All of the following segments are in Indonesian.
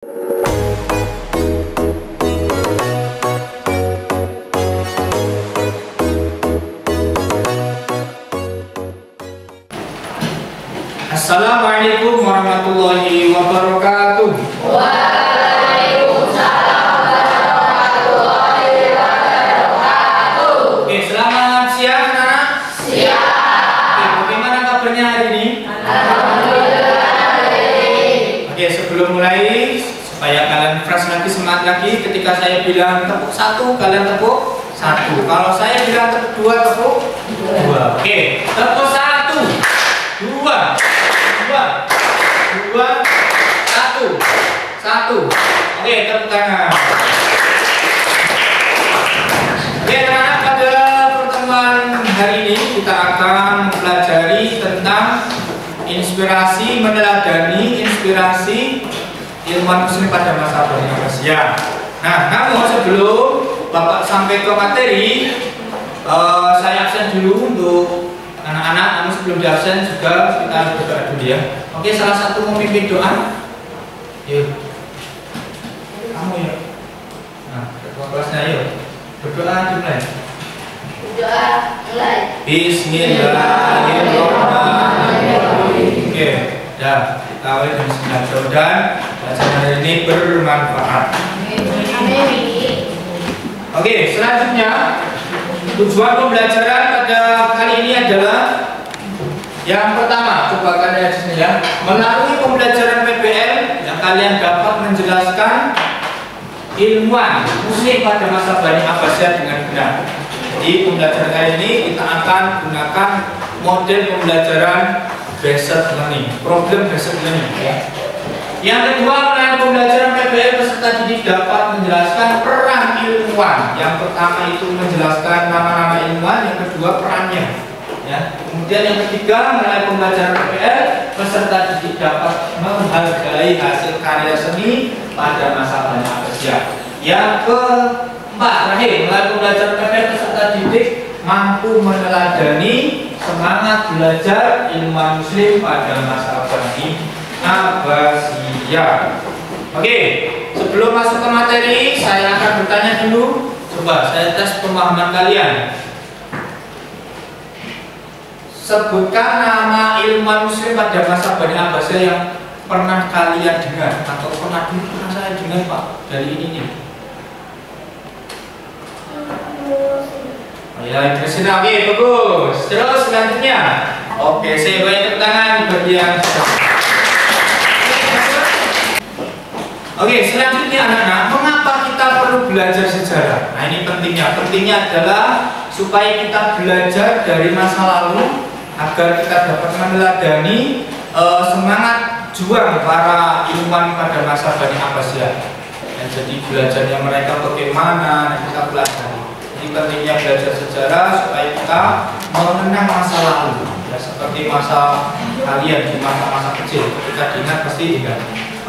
Assalamualaikum warahmatullahi wabarakatuh. Waalaikumsalam warahmatullahi wabarakatuh. Oke, selamat siang anak. Siang. Oke, bagaimana kabarnya hari ini? Alhamdulillah hari ini. Oke, sebelum mulai supaya kalian fresh lagi, semangat lagi, ketika saya bilang tepuk satu, kalian tepuk satu. Kalau saya bilang tepuk dua, tepuk dua. Oke, tepuk satu, dua, satu. Oke, tepuk tangan. Oke, anak-anak, pada pertemuan hari ini kita akan mempelajari tentang inspirasi, meneladani inspirasi ilmuwan muslim pada masa Bani Abbasiyah. Nah, namun sebelum Bapak sampai ke materi, saya absen dulu untuk anak-anak. Namun sebelum di absen juga kita harus berdoa dulu ya. Oke, salah satu memimpin doa. Yuk, kamu ya. Nah, ketua kelasnya yuk. Berdoa dimulai. Doa mulai. Bismillahirrahmanirrahim. Oke, ya, kita awali dengan bismillah. Mudah-mudahan bacaan hari ini bermanfaat. Amin. Oke, selanjutnya tujuan pembelajaran pada kali ini adalah yang pertama, coba kalian lihat di sini ya. Melalui pembelajaran PBL yang kalian dapat menjelaskan ilmuwan muslim pada masa Bani Abbasiyah dengan benar. Jadi pembelajaran kali ini kita akan gunakan model pembelajaran based learning, problem based learning ya. Yang kedua, melalui pembelajaran PBL peserta didik dapat menjelaskan peran ilmuwan. Yang pertama itu menjelaskan nama-nama ilmuwan, yang kedua perannya. Ya. Kemudian yang ketiga, melalui pembelajaran PBL peserta didik dapat menghargai hasil karya seni pada masa Bani Abbasiyah. Yang keempat, terakhir, melalui pembelajaran PBL peserta didik mampu meneladani semangat belajar ilmuwan muslim pada masa Bani Abbasiyah. Oke, sebelum masuk ke materi, saya akan bertanya dulu. Coba saya tes pemahaman kalian. Sebutkan nama ilmuwan muslim pada masa Bani Abbasiyah yang pernah kalian dengar atau pernah saya dengar Pak dari ini nih. Oh ya, terus oke, bagus. Terus selanjutnya, oke, saya beri tepuk tangan bagi yang Oke, selanjutnya anak-anak, mengapa kita perlu belajar sejarah? Nah, ini pentingnya. Pentingnya adalah supaya kita belajar dari masa lalu agar kita dapat meneladani semangat juang para ilmuwan pada masa Bani Abbasiyah. Dan jadi belajarnya mereka bagaimana kita pelajari. Jadi pentingnya belajar sejarah supaya kita mengenang masa lalu. Ya, seperti masa kalian di masa-masa kecil, ketika diingat pasti ingat.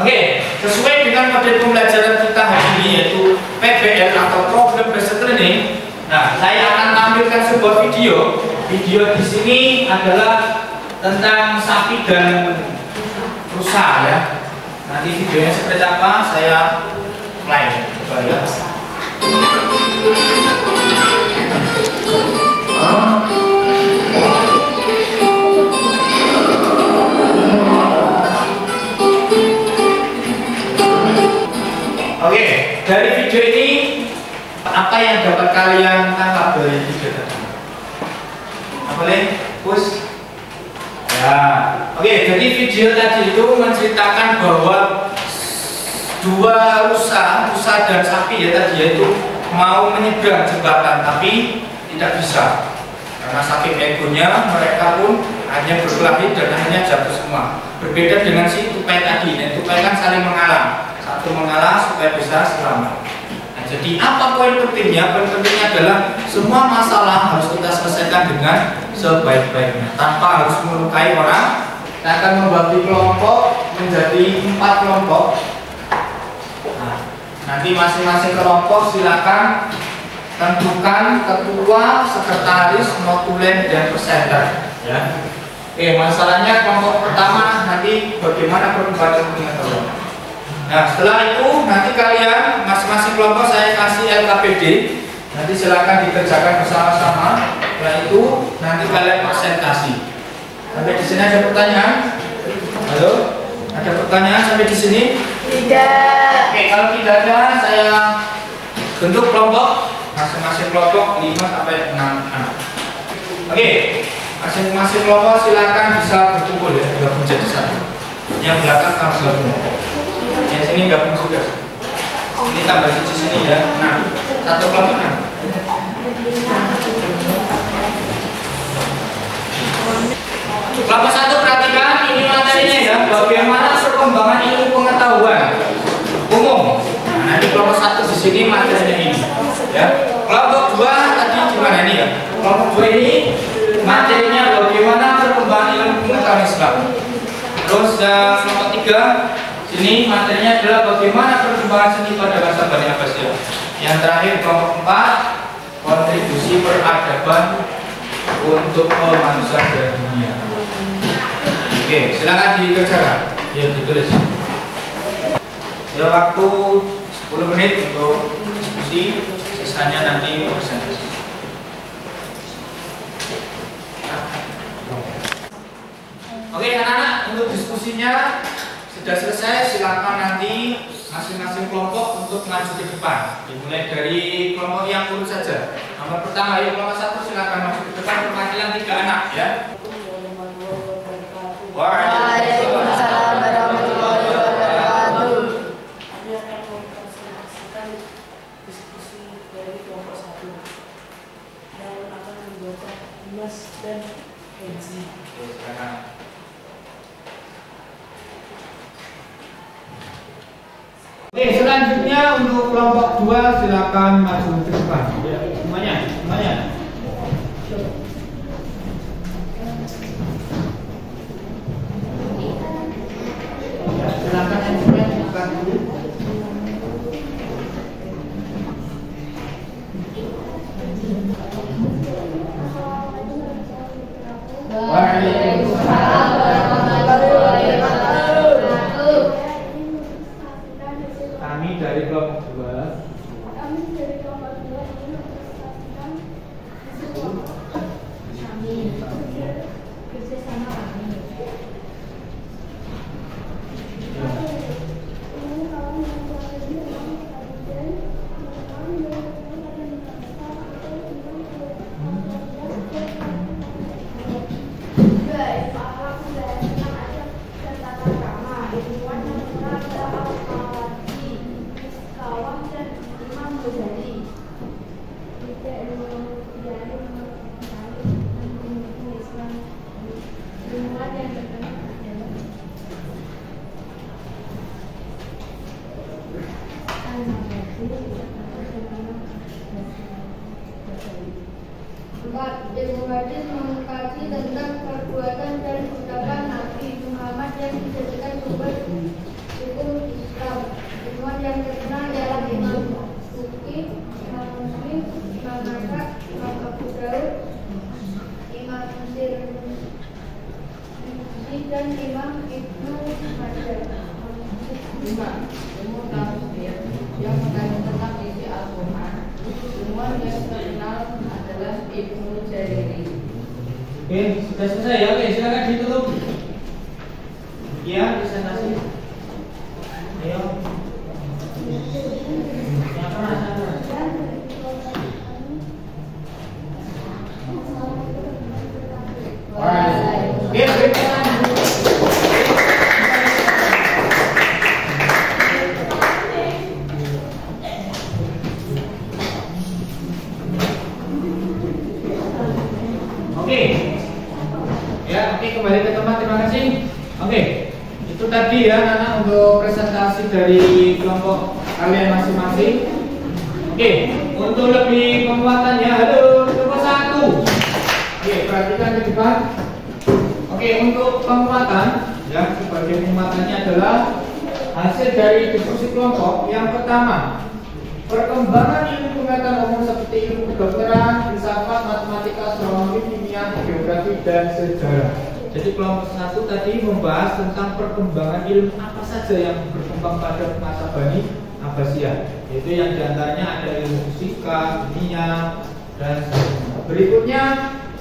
Oke, sesuai dengan model pembelajaran kita hari ini yaitu PBL atau Problem Based Learning. Nah, saya akan tampilkan sebuah video. Video di sini adalah tentang sapi dan rusa ya. Nanti videonya seperti apa saya mulai. Coba ya. Oke, dari video ini apa yang dapat kalian tangkap dari video tadi? Apa nih? Push. Ya. Oke, jadi video tadi itu menceritakan bahwa dua rusa dan sapi ya tadi yaitu mau menyeberang jembatan tapi tidak bisa karena saking egonya mereka pun hanya berkelahi dan akhirnya jatuh semua. Berbeda dengan si tupai tadi, dan tupai kan saling mengalah. Satu mengalah supaya bisa selamat. Nah, jadi apa poin pentingnya? Poin pentingnya adalah semua masalah harus kita selesaikan dengan sebaik-baiknya tanpa harus melukai orang. Kita akan membagi kelompok menjadi 4 kelompok. Nah, nanti masing-masing kelompok silakan tentukan ketua, sekretaris, notulen, dan presenter. Ya. Oke, masalahnya kelompok pertama nanti bagaimana perubahan pengetahuan. Nah, setelah itu nanti kalian masing-masing kelompok saya kasih LKPD. Nanti silakan dikerjakan bersama-sama. Setelah itu nanti kalian presentasi. Sampai di sini ada pertanyaan? Halo? Ada pertanyaan sampai di sini? Tidak. Oke, kalau tidak ada, saya bentuk kelompok. Masing-masing kelompok 5 sampai 6 anak. Oke, masing-masing kelompok silakan bisa berkumpul ya, gabung jadi satu. Yang belakang harus gabung. Yang sini gabung juga. Ini tambah di sini ya. Nah, satu kelompok. Kelompok 1 perhatikan ini materinya ya. Bagaimana perkembangan ilmu pengetahuan umum. Nah, nanti kelompok 1 di sini materinya ini. Ya. Kelompok 2 tadi gimana ini ya? Kelompok 2 ini materinya bagaimana perkembangan ilmu pengetahuan Islam. Terus kelompok 3 sini materinya adalah bagaimana perkembangan seni pada masa Bani Abbasiyah. Yang terakhir kelompok 4 kontribusi peradaban untuk kemanusiaan dan dunia. Oke, silakan dikerjakan. Ya, ditulis. Ya, waktu 10 menit untuk diskusi. Sisanya nanti presentasi. Oke anak-anak, untuk diskusinya sudah selesai. Silakan nanti masing-masing kelompok untuk maju ke depan. Dimulai dari kelompok yang urut saja. Nomor pertama, ya kelompok 1 silakan maju ke depan. Perwakilan 3 anak ya. Waalaikumsalam warahmatullahi wabarakatuh. Dan Kenzi. Oke, selanjutnya untuk kelompok 2 silakan maju ke depan. Ya, semuanya. Ya, silakan yang punya buka dulu. Waalaikumsalam warahmatullahi wabarakatuh. Kami dari kelompok 2 Ibnu Hadis mengkaji tentang perbuatan dan ucapan Nabi Muhammad yang dijadikan sumber hukum Islam. Imam yang terkenal ialah Imam Bukhari, Imam Muslim, Imam Nasai, Imam Abu Daud, Imam Tirmidzi dan Imam Ibnu Majah. Ilmu tafsir yang mengkaji tentang isi Al-Quran. Ilmuwan yang terkenal adalah Ibnu Jariri. Oke, sudah selesai ya. Oke, silakan ditutup. Ya, presentasi. Ayo. Yang keras. Oke, kembali ke tempat, terima kasih. Oke, itu tadi ya anak untuk presentasi dari kelompok kalian masing-masing. Oke, untuk lebih penguatannya, halo kelompok 1. Oke, perhatikan di depan. Oke, untuk penguatan ya, sebagai penguatannya adalah hasil dari diskusi kelompok. Yang pertama, perkembangan ilmu pengetahuan umum seperti ilmu kedokteran, filsafat, matematika, astronomi, kimia, geografi, dan sejarah. Jadi kelompok 1 tadi membahas tentang perkembangan ilmu apa saja yang berkembang berkembang pada masa Bani Abbasiyah, yaitu yang diantaranya ada ilmu fisika, kimia, dan sebagainya. Berikutnya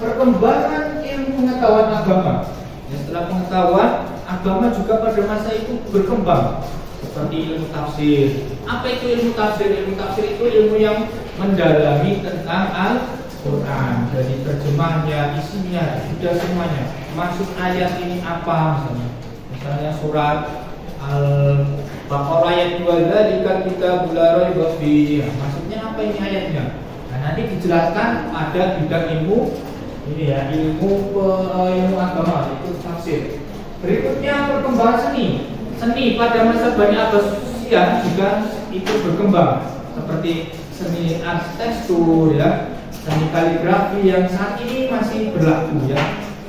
perkembangan ilmu pengetahuan agama. Setelah pengetahuan agama juga pada masa itu berkembang, seperti ilmu tafsir. Apa itu ilmu tafsir? Ilmu tafsir itu ilmu yang mendalami tentang Al-Quran, jadi terjemahnya, isinya, sudah semuanya. Maksud ayat ini apa misalnya surat Al-Baqarah ayat 2 dzalika kitabul la raiba fihi. Maksudnya apa ini ayatnya? Nah, nanti dijelaskan ada bidang ilmu ini ya, ilmu agama, itu tafsir. Berikutnya perkembangan seni pada masa Bani Abbasiyah juga itu berkembang, seperti seni arsitektur ya, seni kaligrafi yang saat ini masih berlaku ya,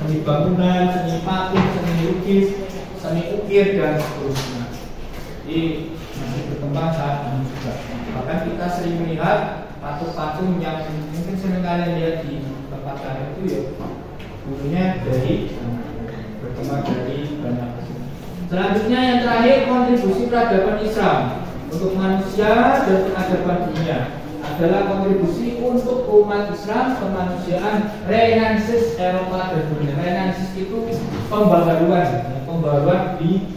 seni bangunan, seni patung, seni lukis, seni ukir dan seterusnya. Jadi masih berkembang saat ini juga. Bahkan kita sering melihat patung-patung yang mungkin sering kalian lihat di tempat kalian itu ya, dulunya dari berkembang dari banyak. Selanjutnya yang terakhir, kontribusi peradaban Islam untuk manusia dan peradaban dunia adalah kontribusi untuk umat Islam, kemanusiaan, Renaissance Eropa dan dunia. Renaissance itu pembaruan di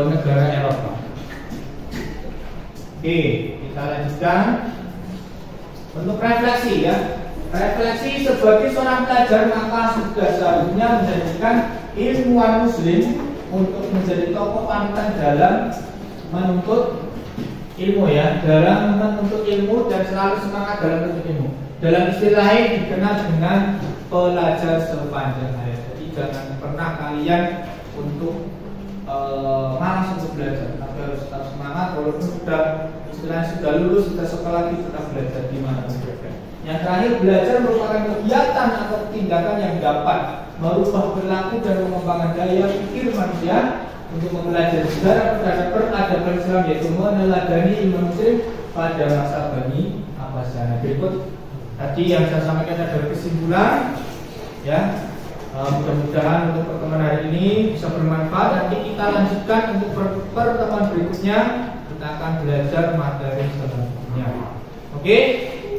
negara Eropa. Oke, kita lanjutkan untuk refleksi ya. Refleksi sebagai seorang pelajar, maka sudah seharusnya menjadikan ilmuwan muslim untuk menjadi tokoh panutan dalam menuntut ilmu ya, dalam menuntut ilmu dan selalu semangat dalam menuntut ilmu. Dalam istilah lain dikenal dengan pelajar sepanjang hayat. Jadi jangan pernah kalian untuk malas untuk belajar, tapi harus tetap semangat walaupun sudah lulus, sudah sekolah, tetap belajar di mana saja. Yang terakhir, belajar merupakan kegiatan atau tindakan yang dapat merubah perilaku dan mengembangkan daya pikir manusia untuk mempelajari sejarah peradaban Islam, yaitu meneladani ilmu muslim pada masa Bani Abbasiyah. Berikut tadi yang saya sampaikan adalah kesimpulan ya. Mudah-mudahan untuk pertemuan hari ini bisa bermanfaat. Nanti kita lanjutkan untuk pertemuan berikutnya, kita akan belajar materi selanjutnya. Oke,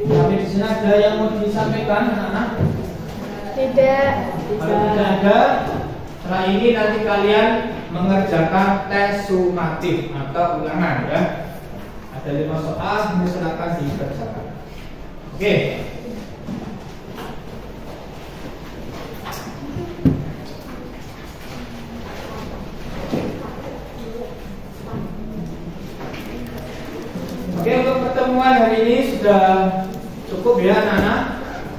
sampai di sini ada yang mau disampaikan anak-anak? Tidak. Kalau tidak ada, setelah ini nanti kalian mengerjakan tes sumatif atau ulangan ya. Ada 5 soal, silakan dikerjakan. Oke. Oke, untuk pertemuan hari ini sudah cukup ya anak-anak.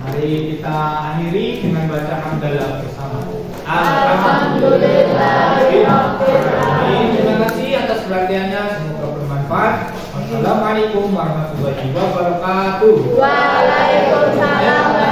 Mari kita akhiri dengan baca hamdalah bersama. Alhamdulillah. Terima kasih atas perhatiannya, semoga bermanfaat. Wassalamualaikum warahmatullahi wabarakatuh. Waalaikumsalam.